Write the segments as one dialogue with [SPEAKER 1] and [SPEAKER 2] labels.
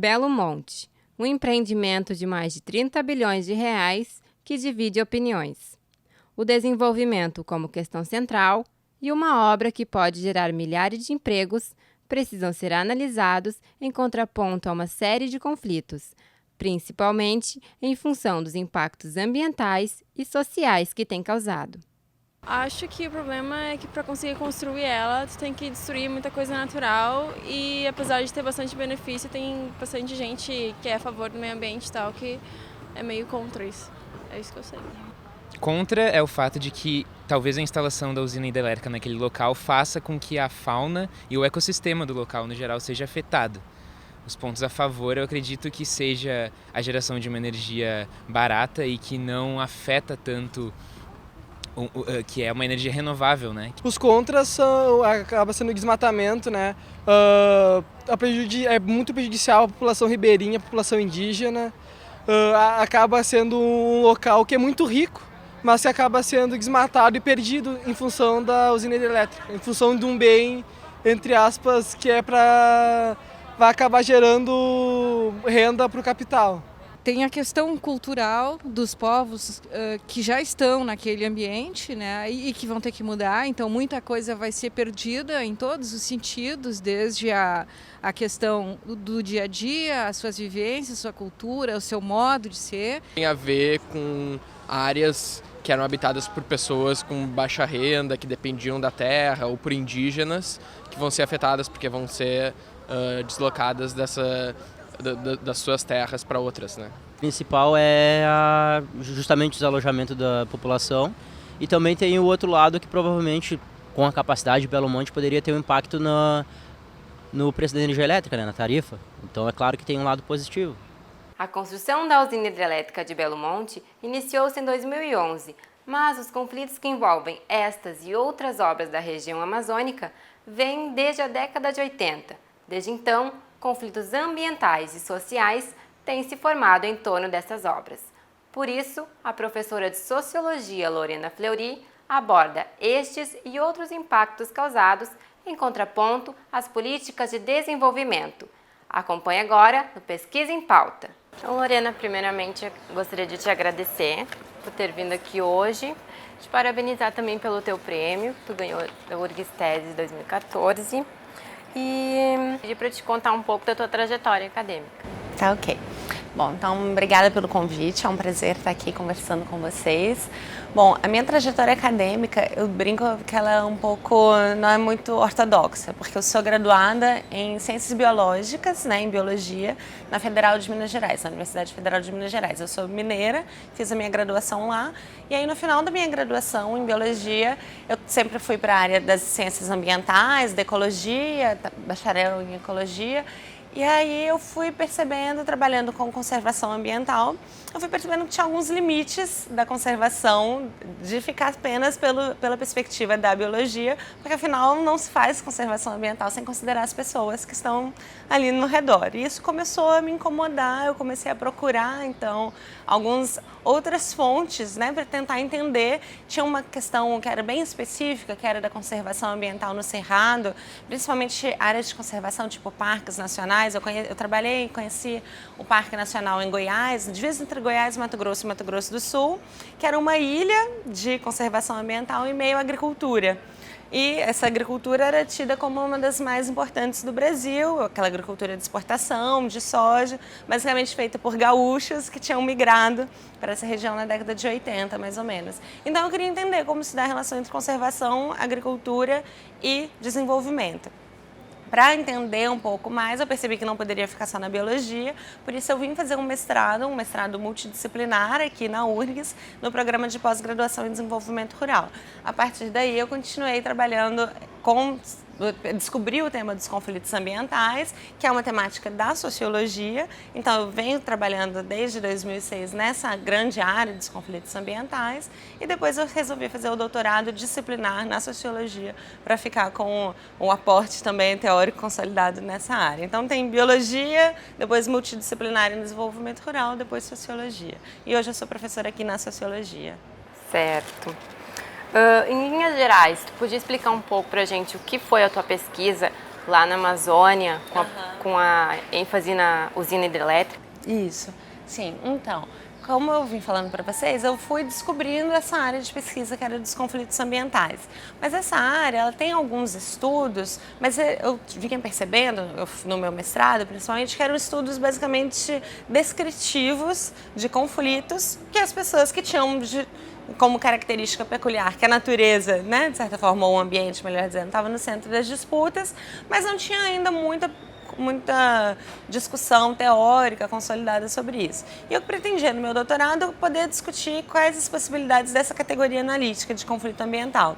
[SPEAKER 1] Belo Monte, um empreendimento de mais de 30 bilhões de reais que divide opiniões. O desenvolvimento como questão central e uma obra que pode gerar milhares de empregos precisam ser analisados em contraponto a uma série de conflitos, principalmente em função dos impactos ambientais e sociais que tem causado.
[SPEAKER 2] Acho que o problema é que para conseguir construir ela, tu tem que destruir muita coisa natural e apesar de ter bastante benefício, tem bastante gente que é a favor do meio ambiente e tal, que é meio contra isso. É isso que eu sei.
[SPEAKER 3] Contra é o fato de que talvez a instalação da usina hidrelétrica naquele local faça com que a fauna e o ecossistema do local no geral seja afetado. Os pontos a favor, eu acredito que seja a geração de uma energia barata e que não afeta tanto, que é uma energia renovável, né?
[SPEAKER 4] Os contras acaba sendo o desmatamento, né? É muito prejudicial à população ribeirinha, à população indígena. Acaba sendo um local que é muito rico, mas que acaba sendo desmatado e perdido em função da usina hidrelétrica, em função de um bem, entre aspas, que vai acabar gerando renda para o capital.
[SPEAKER 5] Tem a questão cultural dos povos que já estão naquele ambiente, né, e que vão ter que mudar, então muita coisa vai ser perdida em todos os sentidos, desde a questão do dia a dia, as suas vivências, sua cultura, o seu modo de ser.
[SPEAKER 6] Tem a ver com áreas que eram habitadas por pessoas com baixa renda, que dependiam da terra, ou por indígenas, que vão ser afetadas porque vão ser deslocadas das suas terras para outras, né?
[SPEAKER 7] O principal é justamente o desalojamento da população e também tem o outro lado que provavelmente com a capacidade de Belo Monte poderia ter um impacto no preço da energia elétrica, né, na tarifa. Então é claro que tem um lado positivo.
[SPEAKER 1] A construção da usina hidrelétrica de Belo Monte iniciou-se em 2011, mas os conflitos que envolvem estas e outras obras da região amazônica vêm desde a década de 80. Desde então, conflitos ambientais e sociais têm se formado em torno dessas obras. Por isso, a professora de Sociologia Lorena Fleury aborda estes e outros impactos causados em contraponto às políticas de desenvolvimento. Acompanhe agora no Pesquisa em Pauta. Então, Lorena, primeiramente, eu gostaria de te agradecer por ter vindo aqui hoje, te parabenizar também pelo teu prêmio, tu ganhou da URGS Tese 2014, e pedir para te contar um pouco da tua trajetória acadêmica.
[SPEAKER 8] Tá, ok. Bom, então, obrigada pelo convite, é um prazer estar aqui conversando com vocês. Bom, a minha trajetória acadêmica, eu brinco que ela é não é muito ortodoxa, porque eu sou graduada em Ciências Biológicas, né, em Biologia, na Federal de Minas Gerais, na Universidade Federal de Minas Gerais. Eu sou mineira, fiz a minha graduação lá, e aí no final da minha graduação em Biologia, eu sempre fui para a área das ciências ambientais, da ecologia, bacharel em ecologia. E aí eu fui percebendo, trabalhando com conservação ambiental, eu fui percebendo que tinha alguns limites da conservação, de ficar apenas pela perspectiva da biologia, porque afinal não se faz conservação ambiental sem considerar as pessoas que estão ali no redor. E isso começou a me incomodar, eu comecei a procurar, então, algumas outras fontes, né, para tentar entender. Tinha uma questão que era bem específica, que era da conservação ambiental no Cerrado, principalmente áreas de conservação, tipo parques nacionais. Eu trabalhei e conheci o Parque Nacional em Goiás, divisa entre Goiás, Mato Grosso e Mato Grosso do Sul, que era uma ilha de conservação ambiental em meio à agricultura. E essa agricultura era tida como uma das mais importantes do Brasil, aquela agricultura de exportação, de soja, basicamente feita por gaúchos que tinham migrado para essa região na década de 80, mais ou menos. Então eu queria entender como se dá a relação entre conservação, agricultura e desenvolvimento. Para entender um pouco mais, eu percebi que não poderia ficar só na biologia, por isso eu vim fazer um mestrado multidisciplinar aqui na URGS, no programa de pós-graduação em desenvolvimento rural. A partir daí eu continuei trabalhando descobri o tema dos conflitos ambientais, que é uma temática da sociologia, então eu venho trabalhando desde 2006 nessa grande área dos conflitos ambientais e depois eu resolvi fazer o doutorado disciplinar na sociologia para ficar com um aporte também teórico consolidado nessa área. Então tem biologia, depois multidisciplinar em desenvolvimento rural, depois sociologia. E hoje eu sou professora aqui na sociologia.
[SPEAKER 1] Certo. Em linhas gerais, tu podia explicar um pouco pra gente o que foi a tua pesquisa lá na Amazônia, com com a ênfase na usina hidrelétrica?
[SPEAKER 8] Isso, sim. Então, como eu vim falando para vocês, eu fui descobrindo essa área de pesquisa que era dos conflitos ambientais. Mas essa área, ela tem alguns estudos, mas eu vinha percebendo, no meu mestrado principalmente, que eram estudos basicamente descritivos de conflitos que as pessoas que tinham como característica peculiar que a natureza, né, de certa forma, ou o ambiente, melhor dizendo, estava no centro das disputas, mas não tinha ainda muita discussão teórica consolidada sobre isso. E eu pretendia, no meu doutorado, poder discutir quais as possibilidades dessa categoria analítica de conflito ambiental.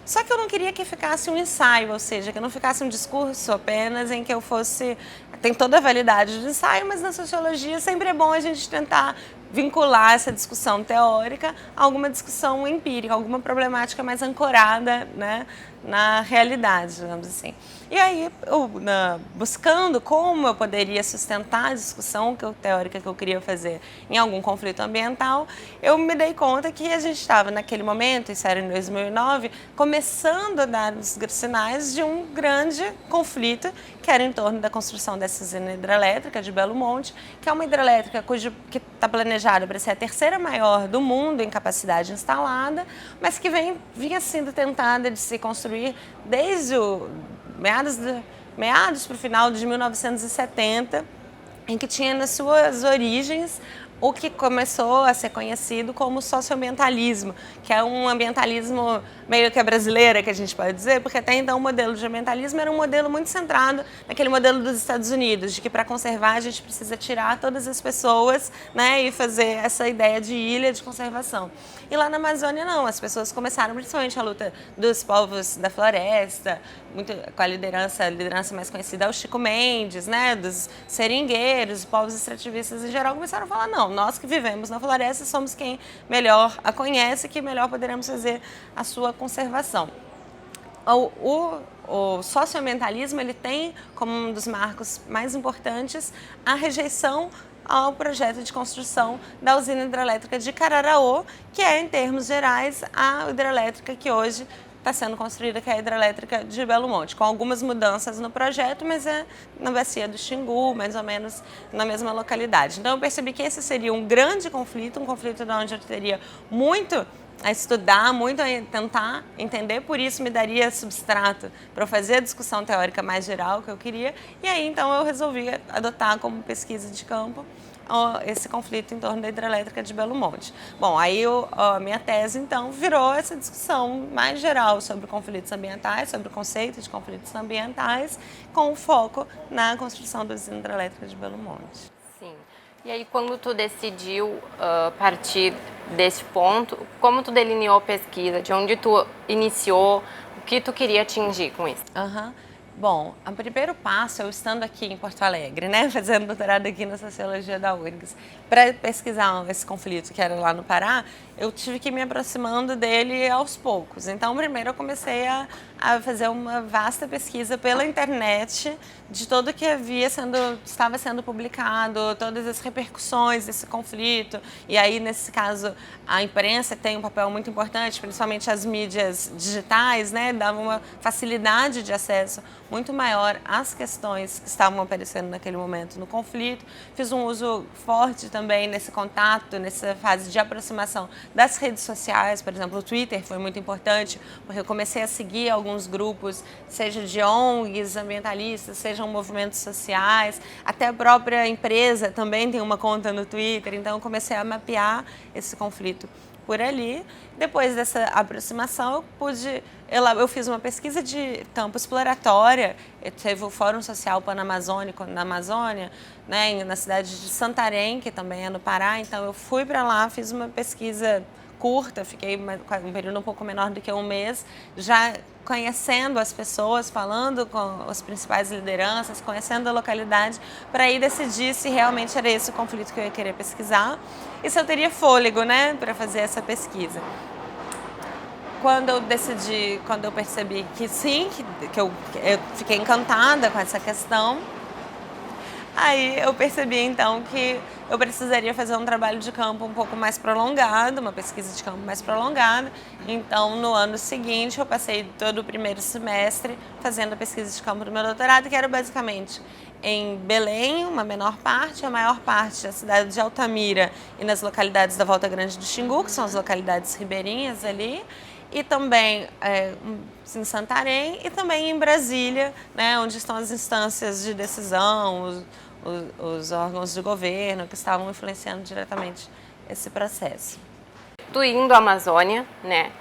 [SPEAKER 8] Só que eu não queria que ficasse um ensaio, ou seja, que não ficasse um discurso apenas em que eu fosse... Tem toda a validade do ensaio, mas na sociologia sempre é bom a gente tentar vincular essa discussão teórica a alguma discussão empírica, alguma problemática mais ancorada, né, na realidade, digamos assim. E aí, buscando como eu poderia sustentar a discussão teórica que eu queria fazer em algum conflito ambiental, eu me dei conta que a gente estava, naquele momento, isso era em 2009, começando a dar os sinais de um grande conflito que era em torno da construção dessa usina hidrelétrica de Belo Monte, que é uma hidrelétrica que está planejada para ser a terceira maior do mundo em capacidade instalada, mas que vinha sendo tentada de se construir desde meados para o final de 1970, em que tinha nas suas origens o que começou a ser conhecido como socioambientalismo, que é um ambientalismo meio que brasileira, que a gente pode dizer, porque até então o modelo de ambientalismo era um modelo muito centrado naquele modelo dos Estados Unidos, de que para conservar a gente precisa tirar todas as pessoas, né, e fazer essa ideia de ilha de conservação. E lá na Amazônia não, as pessoas começaram principalmente a luta dos povos da floresta, muito com a liderança mais conhecida é o Chico Mendes, né, dos seringueiros, povos extrativistas em geral, começaram a falar, não, nós que vivemos na floresta somos quem melhor a conhece, que melhor poderemos fazer a sua conservação. O socioambientalismo, ele tem como um dos marcos mais importantes a rejeição ao projeto de construção da usina hidrelétrica de Cararaú, que é, em termos gerais, a hidrelétrica que hoje está sendo construída, que é a hidrelétrica de Belo Monte, com algumas mudanças no projeto, mas é na bacia do Xingu, mais ou menos na mesma localidade. Então eu percebi que esse seria um grande conflito, um conflito de onde eu teria muito a estudar, muito a tentar entender, por isso me daria substrato para eu fazer a discussão teórica mais geral que eu queria, e aí então eu resolvi adotar como pesquisa de campo esse conflito em torno da hidrelétrica de Belo Monte. Bom, aí a minha tese, então, virou essa discussão mais geral sobre conflitos ambientais, sobre o conceito de conflitos ambientais, com foco na construção da usina hidrelétrica de Belo Monte.
[SPEAKER 1] Sim. E aí, quando tu decidiu partir desse ponto, como tu delineou a pesquisa? De onde tu iniciou? O que tu queria atingir com isso?
[SPEAKER 8] Bom, o primeiro passo, eu estando aqui em Porto Alegre, né, fazendo doutorado aqui na Sociologia da URGS, para pesquisar esse conflito que era lá no Pará, eu tive que ir me aproximando dele aos poucos. Então, primeiro eu comecei a fazer uma vasta pesquisa pela internet de tudo que estava sendo publicado, todas as repercussões desse conflito. E aí, nesse caso, a imprensa tem um papel muito importante, principalmente as mídias digitais, né, dava uma facilidade de acesso muito maior às questões que estavam aparecendo naquele momento no conflito. Fiz um uso forte também nesse contato, nessa fase de aproximação das redes sociais, por exemplo, o Twitter foi muito importante, porque eu comecei a seguir alguns grupos, seja de ONGs ambientalistas, sejam movimentos sociais, até a própria empresa também tem uma conta no Twitter, então eu comecei a mapear esse conflito por ali. Depois dessa aproximação, eu fiz uma pesquisa de campo exploratória, teve o Fórum Social Panamazônico na Amazônia, né, na cidade de Santarém, que também é no Pará, então eu fui para lá, fiz uma pesquisa curta, fiquei um período um pouco menor do que um mês, já conhecendo as pessoas, falando com as principais lideranças, conhecendo a localidade, para aí decidir se realmente era esse o conflito que eu ia querer pesquisar e se eu teria fôlego, né, para fazer essa pesquisa. Quando eu percebi que sim, que eu fiquei encantada com essa questão, aí eu percebi então que eu precisaria fazer um trabalho de campo um pouco mais prolongado, uma pesquisa de campo mais prolongada. Então, no ano seguinte, eu passei todo o primeiro semestre fazendo a pesquisa de campo do meu doutorado, que era basicamente em Belém, uma menor parte, a maior parte na cidade de Altamira e nas localidades da Volta Grande do Xingu, que são as localidades ribeirinhas ali, e também em Santarém e também em Brasília, né, onde estão as instâncias de decisão, os órgãos de governo que estavam influenciando diretamente esse processo.
[SPEAKER 1] Tu indo à Amazônia, né,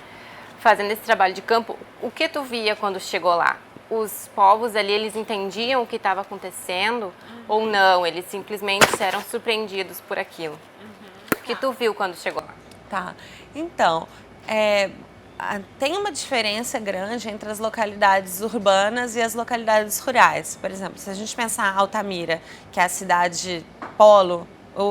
[SPEAKER 1] fazendo esse trabalho de campo, o que tu via quando chegou lá? Os povos ali, eles entendiam o que estava acontecendo ou não? Eles simplesmente eram surpreendidos por aquilo? O que tu viu quando chegou lá?
[SPEAKER 8] Tá, então, tem uma diferença grande entre as localidades urbanas e as localidades rurais. Por exemplo, se a gente pensar Altamira, que é a cidade polo,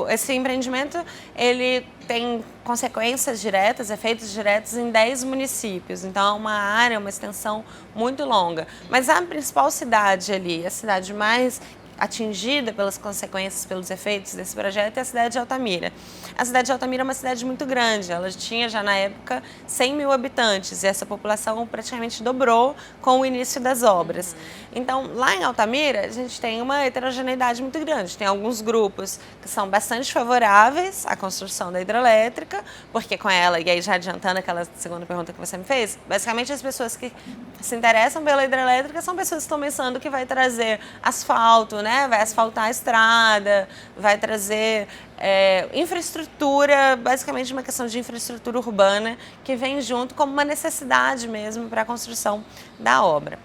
[SPEAKER 8] esse empreendimento ele tem consequências diretas, efeitos diretos em 10 municípios. Então, é uma área, uma extensão muito longa. Mas a principal cidade ali, a cidade mais atingida pelas consequências, pelos efeitos desse projeto é a cidade de Altamira. A cidade de Altamira é uma cidade muito grande, ela tinha já na época 100 mil habitantes e essa população praticamente dobrou com o início das obras. Então, lá em Altamira, a gente tem uma heterogeneidade muito grande. Tem alguns grupos que são bastante favoráveis à construção da hidrelétrica, porque com ela, e aí já adiantando aquela segunda pergunta que você me fez, basicamente as pessoas que se interessam pela hidrelétrica são pessoas que estão pensando que vai trazer asfalto, né? Vai asfaltar a estrada, vai trazer infraestrutura, basicamente uma questão de infraestrutura urbana que vem junto como uma necessidade mesmo para a construção da obra.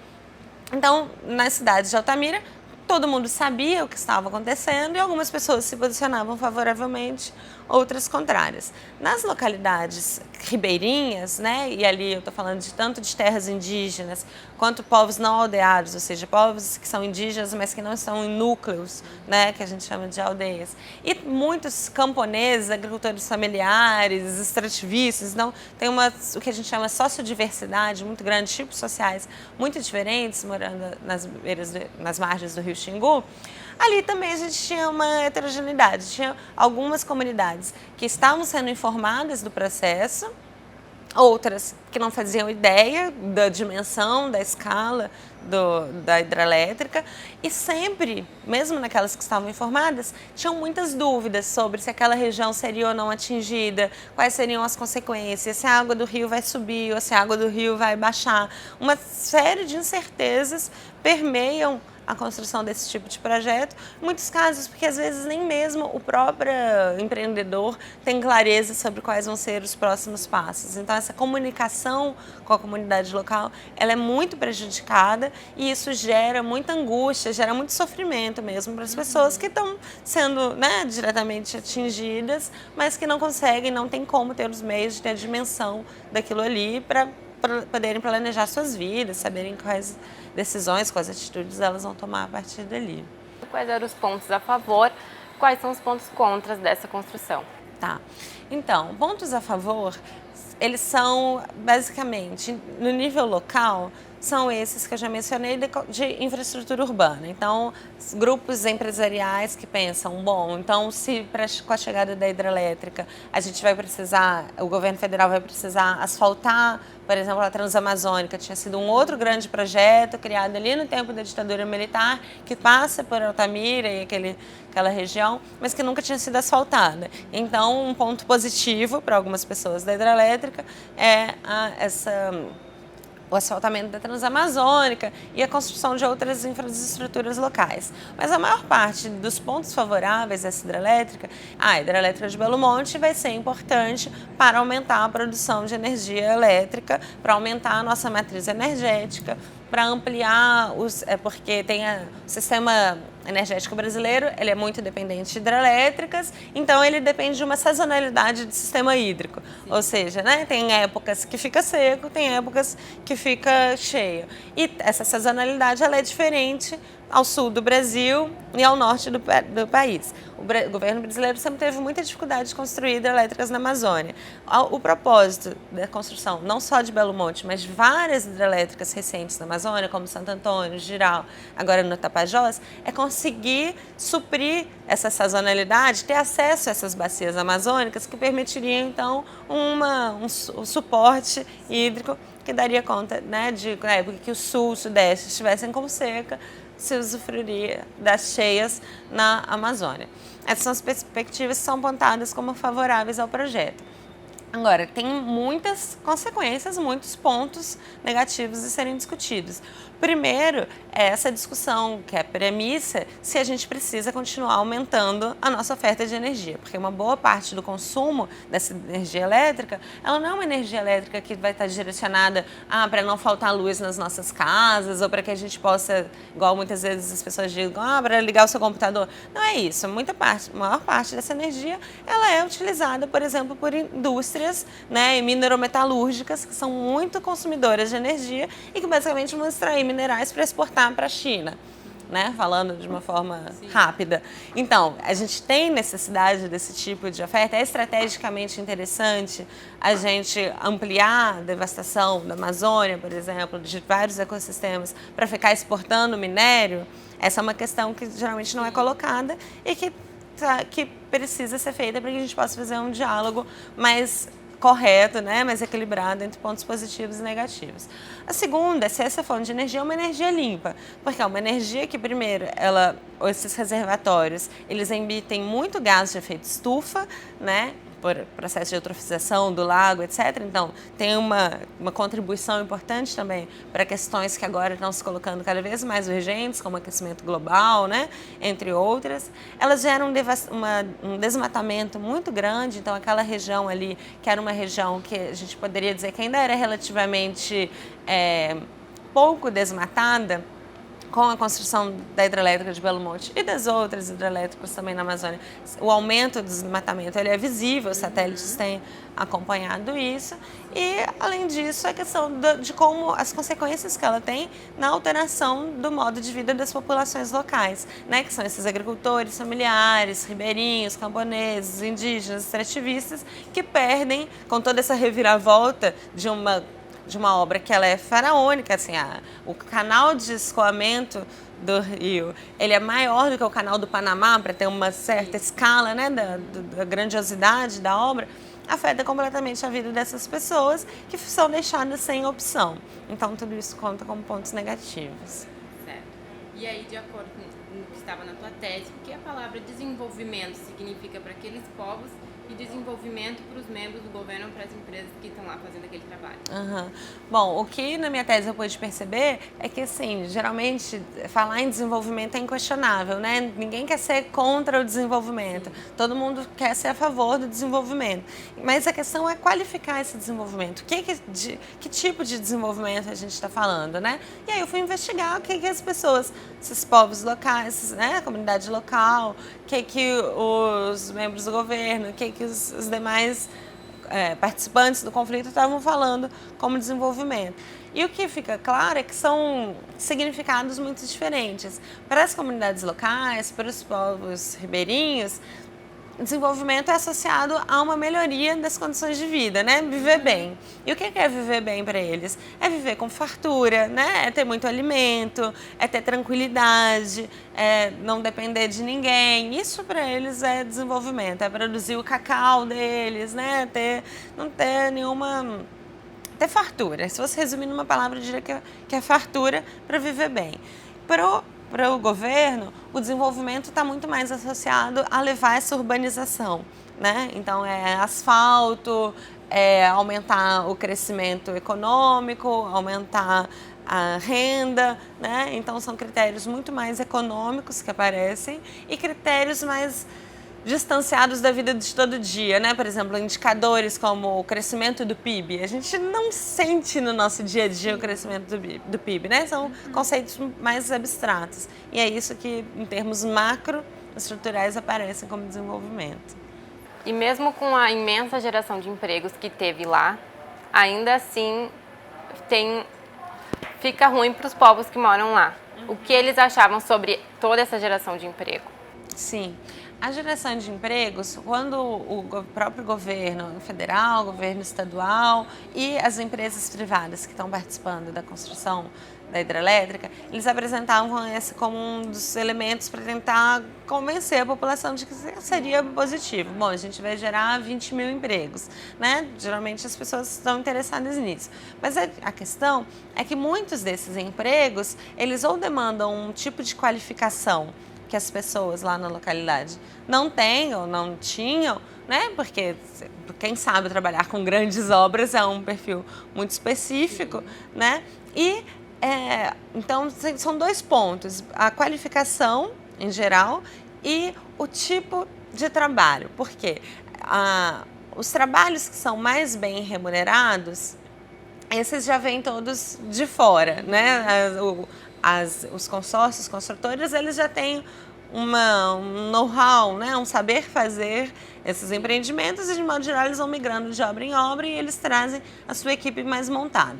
[SPEAKER 8] Então, na cidade de Altamira, todo mundo sabia o que estava acontecendo e algumas pessoas se posicionavam favoravelmente, outras contrárias. Nas localidades ribeirinhas, né, e ali eu estou falando tanto de terras indígenas quanto povos não aldeados, ou seja, povos que são indígenas, mas que não estão em núcleos, né, que a gente chama de aldeias. E muitos camponeses, agricultores familiares, extrativistas, então tem o que a gente chama de sociodiversidade muito grande, tipos sociais muito diferentes, morando nas margens do rio Xingu. Ali também a gente tinha uma heterogeneidade, tinha algumas comunidades que estavam sendo informadas do processo, outras que não faziam ideia da dimensão, da escala da hidrelétrica e sempre, mesmo naquelas que estavam informadas, tinham muitas dúvidas sobre se aquela região seria ou não atingida, quais seriam as consequências, se a água do rio vai subir ou se a água do rio vai baixar. Uma série de incertezas permeiam a construção desse tipo de projeto, em muitos casos porque às vezes nem mesmo o próprio empreendedor tem clareza sobre quais vão ser os próximos passos. Então essa comunicação com a comunidade local, ela é muito prejudicada e isso gera muita angústia, gera muito sofrimento mesmo para as pessoas que estão sendo, né, diretamente atingidas, mas que não conseguem, não tem como ter os meios de ter a dimensão daquilo ali para poderem planejar suas vidas, saberem quais decisões, quais atitudes elas vão tomar a partir dali.
[SPEAKER 1] Quais eram os pontos a favor, quais são os pontos contras dessa construção?
[SPEAKER 8] Tá. Então, pontos a favor, eles são basicamente, no nível local, são esses que eu já mencionei de infraestrutura urbana. Então, grupos empresariais que pensam, bom, então se com a chegada da hidrelétrica a gente vai precisar, o governo federal vai precisar asfaltar, por exemplo, a Transamazônica tinha sido um outro grande projeto criado ali no tempo da ditadura militar, que passa por Altamira e aquela região, mas que nunca tinha sido asfaltada. Então, um ponto positivo para algumas pessoas da hidrelétrica é o asfaltamento da Transamazônica e a construção de outras infraestruturas locais. Mas a maior parte dos pontos favoráveis a essa hidrelétrica, a hidrelétrica de Belo Monte vai ser importante para aumentar a produção de energia elétrica, para aumentar a nossa matriz energética, para ampliar porque tem o sistema energético brasileiro, ele é muito dependente de hidrelétricas, então ele depende de uma sazonalidade do sistema hídrico. Sim. Ou seja, né, tem épocas que fica seco, tem épocas que fica cheio. E essa sazonalidade ela é diferente ao sul do Brasil e ao norte do país. O governo brasileiro sempre teve muita dificuldade de construir hidrelétricas na Amazônia. O propósito da construção, não só de Belo Monte, mas de várias hidrelétricas recentes na Amazônia, como Santo Antônio, Jirau, agora no Tapajós, é conseguir suprir essa sazonalidade, ter acesso a essas bacias amazônicas que permitiriam, então, um suporte hídrico que daria conta, né, na época que o sul e o sudeste estivessem com seca, se usufruiria das cheias na Amazônia. Essas são as perspectivas que são apontadas como favoráveis ao projeto. Agora, tem muitas consequências, muitos pontos negativos de serem discutidos. Primeiro, é essa discussão, que é a premissa, se a gente precisa continuar aumentando a nossa oferta de energia, porque uma boa parte do consumo dessa energia elétrica, ela não é uma energia elétrica que vai estar direcionada para não faltar luz nas nossas casas, ou para que a gente possa, igual muitas vezes as pessoas dizem, para ligar o seu computador. Não é isso, a maior parte dessa energia, ela é utilizada, por exemplo, por indústrias, né, minerometalúrgicas, que são muito consumidoras de energia e que basicamente vão extrair minerais para exportar para a China, né? Falando de uma forma rápida. Então, a gente tem necessidade desse tipo de oferta, é estrategicamente interessante a gente ampliar a devastação da Amazônia, por exemplo, de vários ecossistemas, para ficar exportando minério. Essa é uma questão que geralmente não é colocada e que precisa ser feita para que a gente possa fazer um diálogo mais correto, né, mais equilibrado entre pontos positivos e negativos. A segunda é se essa fonte de energia é uma energia limpa, porque é uma energia que, primeiro, esses reservatórios, eles emitem muito gás de efeito estufa, né, por processo de eutrofização do lago, etc. Então, tem uma contribuição importante também para questões que agora estão se colocando cada vez mais urgentes, como aquecimento global, né? Entre outras. Elas geram um desmatamento muito grande, então aquela região ali, que era uma região que a gente poderia dizer que ainda era relativamente pouco desmatada, com a construção da hidrelétrica de Belo Monte e das outras hidrelétricas também na Amazônia, o aumento do desmatamento ele é visível, os satélites têm acompanhado isso e, além disso, a questão de como as consequências que ela tem na alteração do modo de vida das populações locais, né, que são esses agricultores familiares, ribeirinhos, camponeses, indígenas, extrativistas, que perdem, com toda essa reviravolta de uma obra que ela é faraônica, assim, o canal de escoamento do rio, ele é maior do que o canal do Panamá, para ter uma certa escala, né, da grandiosidade da obra, afeta completamente a vida dessas pessoas que são deixadas sem opção. Então, tudo isso conta como pontos negativos.
[SPEAKER 1] Certo. E aí, de acordo com o que estava na tua tese, o que a palavra desenvolvimento significa para aqueles povos e desenvolvimento para os membros do governo, para as empresas que estão lá fazendo aquele trabalho.
[SPEAKER 8] Uhum. Bom, o que na minha tese eu pude perceber é que, assim, geralmente falar em desenvolvimento é inquestionável, né? Ninguém quer ser contra o desenvolvimento, todo mundo quer ser a favor do desenvolvimento. Mas a questão é qualificar esse desenvolvimento. Que tipo de desenvolvimento a gente está falando, né? E aí eu fui investigar o que as pessoas, esses povos locais, né? A comunidade local, o que os membros do governo, o que os demais participantes do conflito estavam falando como desenvolvimento. E o que fica claro é que são significados muito diferentes. Para as comunidades locais, para os povos ribeirinhos, desenvolvimento é associado a uma melhoria das condições de vida, né? Viver bem. E o que é viver bem para eles? É viver com fartura, né? É ter muito alimento, é ter tranquilidade, é não depender de ninguém. Isso para eles é desenvolvimento, é produzir o cacau deles, né? Não ter nenhuma... ter fartura. Se fosse resumir numa palavra, eu diria que é fartura para viver bem. Para o governo, o desenvolvimento está muito mais associado a levar essa urbanização, né? Então, é asfalto, é aumentar o crescimento econômico, aumentar a renda, né? Então, são critérios muito mais econômicos que aparecem e critérios mais distanciados da vida de todo dia, né? Por exemplo, indicadores como o crescimento do PIB. A gente não sente no nosso dia a dia o crescimento do PIB, né? São conceitos mais abstratos. E é isso que, em termos macroestruturais, aparecem como desenvolvimento.
[SPEAKER 1] E mesmo com a imensa geração de empregos que teve lá, ainda assim fica ruim para os povos que moram lá. O que eles achavam sobre toda essa geração de emprego?
[SPEAKER 8] Sim. A geração de empregos, quando o próprio governo federal, governo estadual e as empresas privadas que estão participando da construção da hidrelétrica, eles apresentavam esse como um dos elementos para tentar convencer a população de que seria positivo. Bom, a gente vai gerar 20 mil empregos, né? Geralmente as pessoas estão interessadas nisso. Mas a questão é que muitos desses empregos, eles ou demandam um tipo de qualificação que as pessoas lá na localidade não têm ou não tinham, né? Porque quem sabe trabalhar com grandes obras é um perfil muito específico, né? E então são 2 pontos: a qualificação em geral e o tipo de trabalho. Por quê? Os trabalhos que são mais bem remunerados, esses já vêm todos de fora, né? Os consórcios, construtores, eles já têm um know-how, né? Um saber fazer esses empreendimentos e, de modo geral, eles vão migrando de obra em obra e eles trazem a sua equipe mais montada.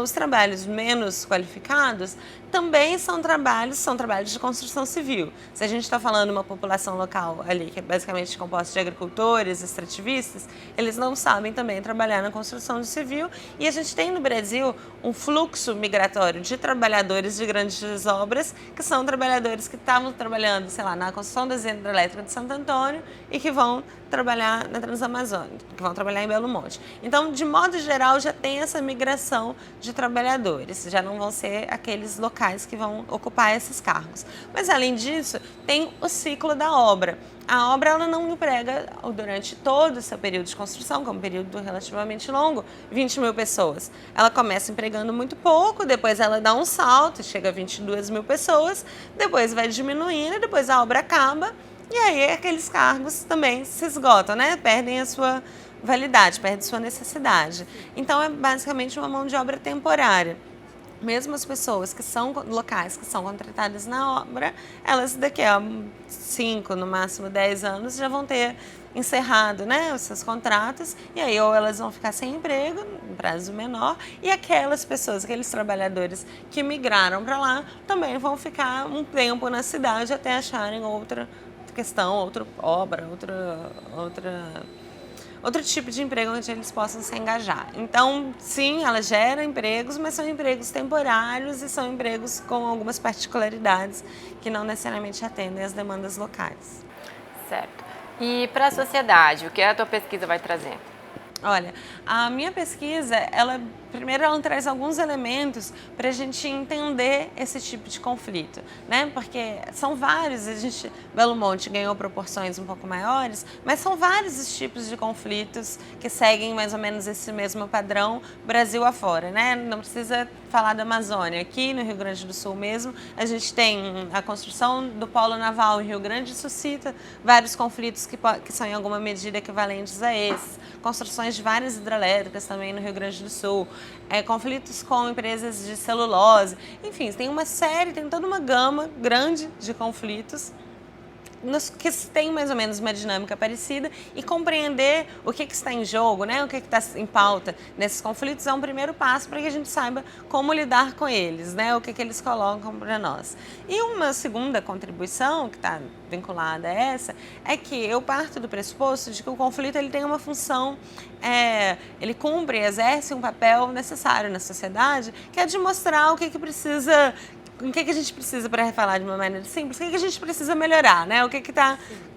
[SPEAKER 8] Os trabalhos menos qualificados também são trabalhos de construção civil. Se a gente está falando de uma população local ali, que é basicamente composta de agricultores, extrativistas, eles não sabem também trabalhar na construção civil. E a gente tem no Brasil um fluxo migratório de trabalhadores de grandes obras, que são trabalhadores que estavam trabalhando, sei lá, na construção da usina hidrelétrica de Santo Antônio e que vão trabalhar na Transamazônica, que vão trabalhar em Belo Monte. Então, de modo geral, já tem essa migração de trabalhadores, já não vão ser aqueles locais que vão ocupar esses cargos. Mas, além disso, tem o ciclo da obra. A obra ela não emprega, durante todo o seu período de construção, que é um período relativamente longo, 20 mil pessoas. Ela começa empregando muito pouco, depois ela dá um salto, chega a 22 mil pessoas, depois vai diminuindo, depois a obra acaba, e aí aqueles cargos também se esgotam, né? Perdem a sua validade, perdem a sua necessidade. Então é basicamente uma mão de obra temporária. Mesmo as pessoas que são locais, que são contratadas na obra, elas daqui a 5, no máximo 10 anos, já vão ter encerrado, né, os seus contratos, e aí ou elas vão ficar sem emprego, em prazo menor, e aquelas pessoas, aqueles trabalhadores que migraram para lá, também vão ficar um tempo na cidade até acharem outra questão, outra obra, outro tipo de emprego onde eles possam se engajar. Então, sim, ela gera empregos, mas são empregos temporários e são empregos com algumas particularidades que não necessariamente atendem às demandas locais.
[SPEAKER 1] Certo. E para a sociedade, o que a tua pesquisa vai trazer?
[SPEAKER 8] Olha, a minha pesquisa, primeiro ela traz alguns elementos para a gente entender esse tipo de conflito, né? Porque são vários, Belo Monte ganhou proporções um pouco maiores, mas são vários os tipos de conflitos que seguem mais ou menos esse mesmo padrão Brasil afora, né? Não precisa falar da Amazônia. Aqui no Rio Grande do Sul mesmo, a gente tem a construção do polo naval em Rio Grande, suscita vários conflitos que são em alguma medida equivalentes a esses. Construções de várias hidrelétricas também no Rio Grande do Sul, conflitos com empresas de celulose, enfim, tem toda uma gama grande de conflitos que tem mais ou menos uma dinâmica parecida, e compreender o que está em jogo, né? O que está em pauta nesses conflitos é um primeiro passo para que a gente saiba como lidar com eles, né? O que eles colocam para nós. E uma segunda contribuição que está vinculada a essa é que eu parto do pressuposto de que o conflito ele tem uma função, ele exerce um papel necessário na sociedade, que é de mostrar o que precisa. O que a gente precisa, para falar de uma maneira simples, o que a gente precisa melhorar, né?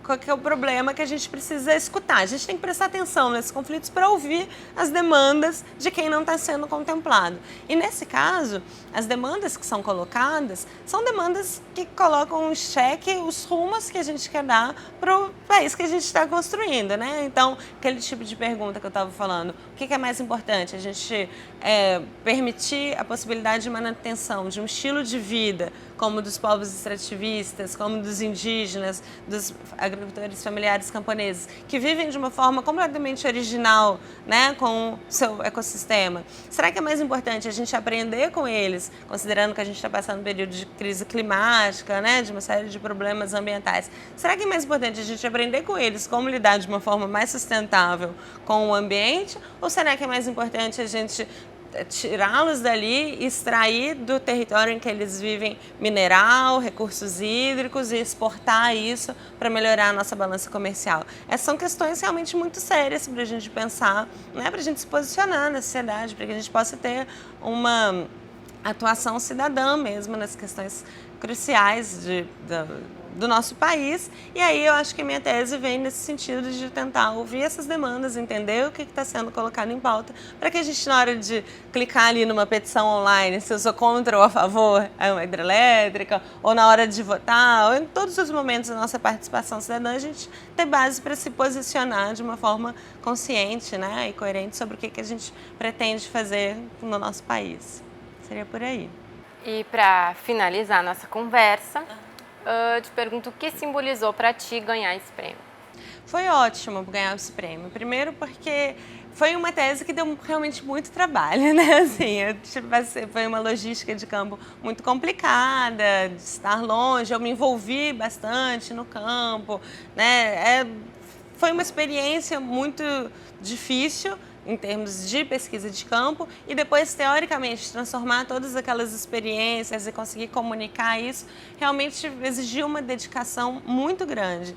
[SPEAKER 8] Qual que é o problema que a gente precisa escutar. A gente tem que prestar atenção nesses conflitos para ouvir as demandas de quem não está sendo contemplado. E nesse caso, as demandas que são colocadas são demandas que colocam em xeque os rumos que a gente quer dar para o país que a gente está construindo, né? Então, aquele tipo de pergunta que eu estava falando, o que é mais importante? A gente permitir a possibilidade de manutenção de um estilo de vida como dos povos extrativistas, como dos indígenas, dos agricultores familiares camponeses, que vivem de uma forma completamente original, né, com o seu ecossistema. Será que é mais importante a gente aprender com eles, considerando que a gente está passando um período de crise climática, né, de uma série de problemas ambientais? Será que é mais importante a gente aprender com eles como lidar de uma forma mais sustentável com o ambiente? Ou será que é mais importante a gente tirá-los dali, extrair do território em que eles vivem mineral, recursos hídricos e exportar isso para melhorar a nossa balança comercial. Essas são questões realmente muito sérias para a gente pensar, né, para a gente se posicionar na sociedade, para que a gente possa ter uma atuação cidadã mesmo nas questões cruciais do nosso país. E aí eu acho que a minha tese vem nesse sentido de tentar ouvir essas demandas, entender o que está sendo colocado em pauta, para que a gente, na hora de clicar ali numa petição online, se eu sou contra ou a favor a uma hidrelétrica, ou na hora de votar, ou em todos os momentos da nossa participação cidadã, a gente ter base para se posicionar de uma forma consciente, né, e coerente sobre o que a gente pretende fazer no nosso país. Seria por aí.
[SPEAKER 1] E para finalizar a nossa conversa, te pergunto o que simbolizou para ti ganhar esse prêmio?
[SPEAKER 8] Foi ótimo ganhar esse prêmio. Primeiro porque foi uma tese que deu realmente muito trabalho, né? Assim, foi uma logística de campo muito complicada, de estar longe, eu me envolvi bastante no campo, né? Foi uma experiência muito difícil em termos de pesquisa de campo e depois, teoricamente, transformar todas aquelas experiências e conseguir comunicar isso, realmente exigiu uma dedicação muito grande.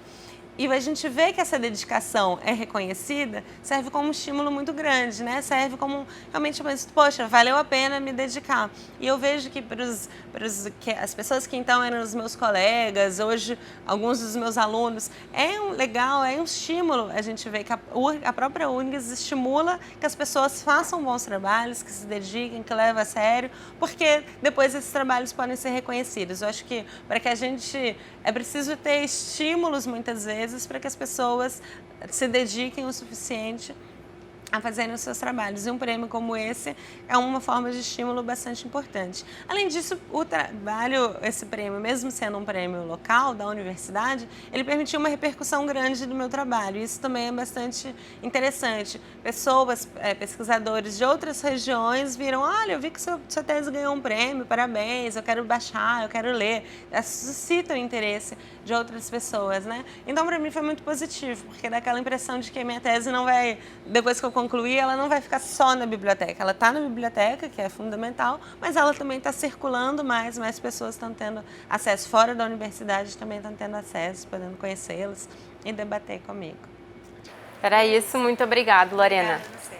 [SPEAKER 8] E a gente vê que essa dedicação é reconhecida, serve como um estímulo muito grande, né? Serve como realmente, poxa, valeu a pena me dedicar. E eu vejo que as pessoas que então eram os meus colegas, hoje alguns dos meus alunos, é um estímulo. A gente vê que a própria UNGS estimula que as pessoas façam bons trabalhos, que se dediquem, que levem a sério, porque depois esses trabalhos podem ser reconhecidos. Eu acho que para que a gente... É preciso ter estímulos, muitas vezes, para que as pessoas se dediquem o suficiente a fazerem os seus trabalhos. E um prêmio como esse é uma forma de estímulo bastante importante. Além disso, o trabalho, esse prêmio, mesmo sendo um prêmio local da universidade, ele permitiu uma repercussão grande do meu trabalho. Isso também é bastante interessante. Pessoas, pesquisadores de outras regiões viram, olha, eu vi que sua tese ganhou um prêmio, parabéns, eu quero baixar, eu quero ler. Suscita o interesse de outras pessoas, né? Então, para mim foi muito positivo, porque dá aquela impressão de que a minha tese não vai, depois que eu concluir, ela não vai ficar só na biblioteca. Ela está na biblioteca, que é fundamental, mas ela também está circulando mais pessoas estão tendo acesso fora da universidade, também estão tendo acesso, podendo conhecê-las e debater comigo.
[SPEAKER 1] Era isso, muito obrigada, Lorena.
[SPEAKER 8] Obrigada a você.